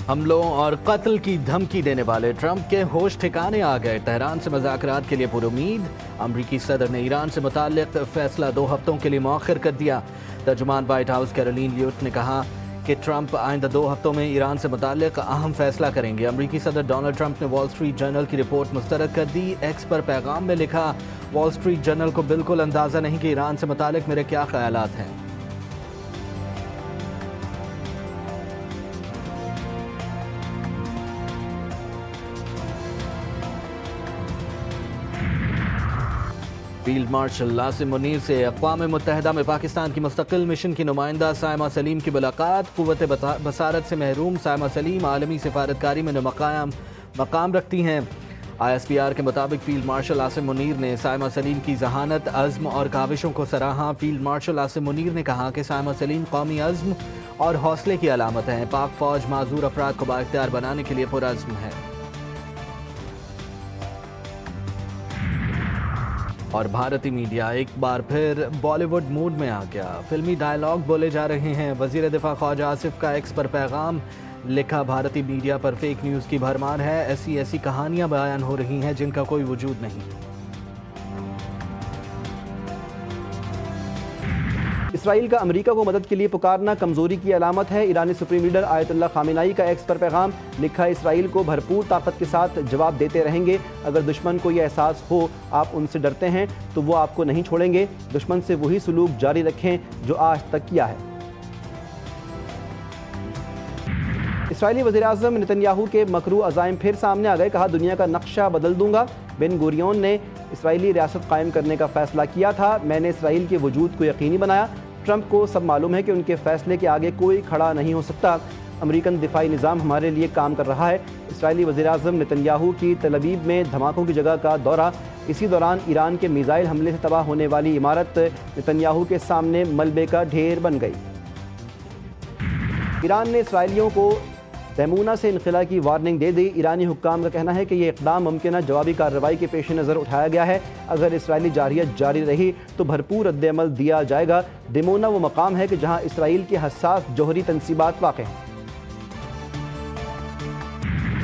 حملوں اور قتل کی دھمکی دینے والے ٹرمپ کے ہوش ٹھکانے آ گئے۔ تہران سے مذاکرات کے لیے پر امید۔ امریکی صدر نے ایران سے متعلق فیصلہ 2 ہفتوں کے لیے مؤخر کر دیا۔ ترجمان وائٹ ہاؤس کیرولین لیوٹ نے کہا کہ ٹرمپ آئندہ 2 ہفتوں میں ایران سے متعلق اہم فیصلہ کریں گے۔ امریکی صدر ڈونلڈ ٹرمپ نے وال سٹریٹ جرنل کی رپورٹ مسترد کر دی۔ ایکس پر پیغام میں لکھا، وال سٹریٹ جرنل کو بالکل اندازہ نہیں کہ ایران سے متعلق میرے کیا خیالات ہیں۔ فیلڈ مارشل عاصم منیر سے اقوام متحدہ میں پاکستان کی مستقل مشن کی نمائندہ سائمہ سلیم کی ملاقات۔ قوت بصارت سے محروم سائمہ سلیم عالمی سفارتکاری میں مقام رکھتی ہیں۔ ISPR کے مطابق فیلڈ مارشل عاصم منیر نے سائمہ سلیم کی ذہانت، عزم اور کاوشوں کو سراہا۔ فیلڈ مارشل عاصم منیر نے کہا کہ سائمہ سلیم قومی عزم اور حوصلے کی علامت ہیں۔ پاک فوج معذور افراد کو بااختیار بنانے کے لیے پرعزم ہے۔ اور بھارتی میڈیا ایک بار پھر بالی ووڈ موڈ میں آ گیا۔ فلمی ڈائیلاگ بولے جا رہے ہیں۔ وزیر دفاع خواجہ آصف کا ایکس پر پیغام، لکھا بھارتی میڈیا پر فیک نیوز کی بھرمار ہے۔ ایسی کہانیاں بیان ہو رہی ہیں جن کا کوئی وجود نہیں۔ اسرائیل کا امریکہ کو مدد کے لیے پکارنا کمزوری کی علامت ہے۔ ایرانی سپریم لیڈر آیت اللہ خامنائی کا ایکس پر پیغام، لکھا اسرائیل کو بھرپور طاقت کے ساتھ جواب دیتے رہیں گے۔ اگر دشمن کو یہ احساس ہو آپ ان سے ڈرتے ہیں تو وہ آپ کو نہیں چھوڑیں گے۔ دشمن سے وہی سلوک جاری رکھیں جو آج تک کیا ہے۔ اسرائیلی وزیراعظم نتن یاہو کے مکروہ عزائم پھر سامنے آ گئے۔ کہا دنیا کا نقشہ بدل دوں گا۔ بن گوریون نے اسرائیلی ریاست قائم کرنے کا فیصلہ کیا تھا۔ میں نے اسرائیل کے وجود کو یقینی بنایا۔ ٹرمپ کو سب معلوم ہے کہ ان کے فیصلے کے آگے کوئی کھڑا نہیں ہو سکتا۔ امریکن دفاعی نظام ہمارے لیے کام کر رہا ہے۔ اسرائیلی وزیراعظم نتن یاہو کی تل ابیب میں دھماکوں کی جگہ کا دورہ۔ اسی دوران ایران کے میزائل حملے سے تباہ ہونے والی عمارت نتن یاہو کے سامنے ملبے کا ڈھیر بن گئی۔ ایران نے اسرائیلیوں کو ڈیمونا سے انخلاء کی وارننگ دے دی۔ ایرانی حکام کا کہنا ہے کہ یہ اقدام ممکنہ جوابی کارروائی کے پیش نظر اٹھایا گیا ہے۔ اگر اسرائیلی جارحیت جاری رہی تو بھرپور رد عمل دیا جائے گا۔ ڈیمونا وہ مقام ہے کہ جہاں اسرائیل کی حساس جوہری تنصیبات واقع ہیں۔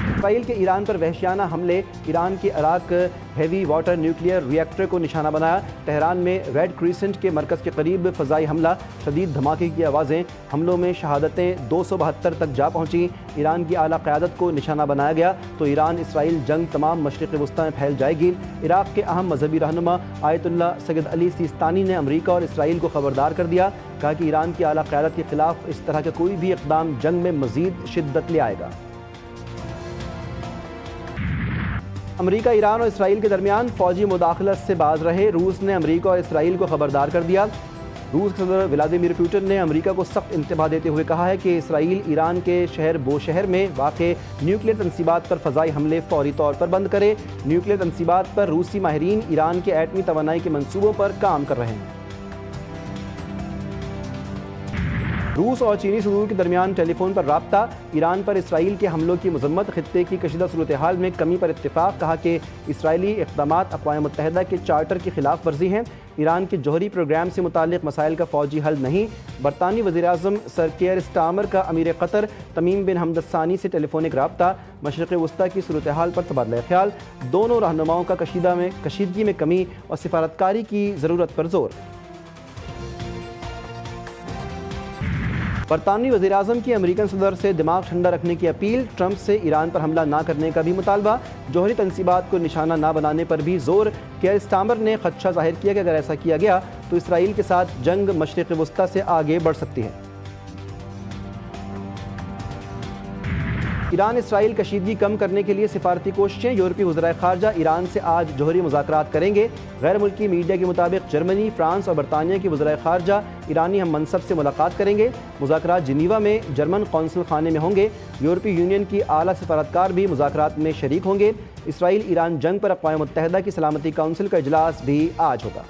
اسرائیل کے ایران پر وحشیانہ حملے، ایران کے عراق ہیوی واٹر نیوکلیئر ری ایکٹر کو نشانہ بنایا۔ تہران میں ریڈ کریسنٹ کے مرکز کے قریب فضائی حملہ، شدید دھماکے کی آوازیں، حملوں میں شہادتیں 272 تک جا پہنچیں۔ ایران کی اعلیٰ قیادت کو نشانہ بنایا گیا تو ایران اسرائیل جنگ تمام مشرق وسطی میں پھیل جائے گی۔ عراق کے اہم مذہبی رہنما آیت اللہ سید علی سیستانی نے امریکہ اور اسرائیل کو خبردار کر دیا۔ کہا کہ ایران کی اعلیٰ قیادت کے خلاف اس طرح کا کوئی بھی اقدام جنگ میں مزید شدت لے آئے گا۔ امریکہ ایران اور اسرائیل کے درمیان فوجی مداخلت سے باز رہے۔ روس نے امریکہ اور اسرائیل کو خبردار کر دیا۔ روس کے صدر ولادیمیر پوٹن نے امریکہ کو سخت انتباہ دیتے ہوئے کہا ہے کہ اسرائیل ایران کے شہر بوشہر میں واقع نیوکلیئر تنصیبات پر فضائی حملے فوری طور پر بند کرے۔ نیوکلیئر تنصیبات پر روسی ماہرین ایران کے ایٹمی توانائی کے منصوبوں پر کام کر رہے ہیں۔ روس اور چینی صدور کے درمیان ٹیلی فون پر رابطہ، ایران پر اسرائیل کے حملوں کی مذمت، خطے کی کشیدہ صورتحال میں کمی پر اتفاق۔ کہا کہ اسرائیلی اقدامات اقوام متحدہ کے چارٹر کی خلاف ورزی ہیں۔ ایران کے جوہری پروگرام سے متعلق مسائل کا فوجی حل نہیں۔ برطانوی وزیراعظم سر کیئر اسٹارمر کا امیر قطر تمیم بن حمد الثانی سے ٹیلی فونک رابطہ، مشرق وسطی کی صورتحال پر تبادلہ خیال۔ دونوں رہنماؤں کا کشیدگی میں کمی اور سفارتکاری کی ضرورت پر زور۔ برطانوی وزیراعظم کی امریکن صدر سے دماغ ٹھنڈا رکھنے کی اپیل، ٹرمپ سے ایران پر حملہ نہ کرنے کا بھی مطالبہ، جوہری تنصیبات کو نشانہ نہ بنانے پر بھی زور۔ کیئر اسٹارمر نے خدشہ ظاہر کیا کہ اگر ایسا کیا گیا تو اسرائیل کے ساتھ جنگ مشرق وسطی سے آگے بڑھ سکتی ہے۔ ایران اسرائیل کشیدگی کم کرنے کے لیے سفارتی کوششیں، یورپی وزرائے خارجہ ایران سے آج جوہری مذاکرات کریں گے۔ غیر ملکی میڈیا کے مطابق جرمنی، فرانس اور برطانیہ کی وزرائے خارجہ ایرانی ہم منصب سے ملاقات کریں گے۔ مذاکرات جنیوا میں جرمن قونصل خانے میں ہوں گے۔ یورپی یونین کی اعلیٰ سفارتکار بھی مذاکرات میں شریک ہوں گے۔ اسرائیل ایران جنگ پر اقوام متحدہ کی سلامتی کونسل کا اجلاس بھی آج ہوگا۔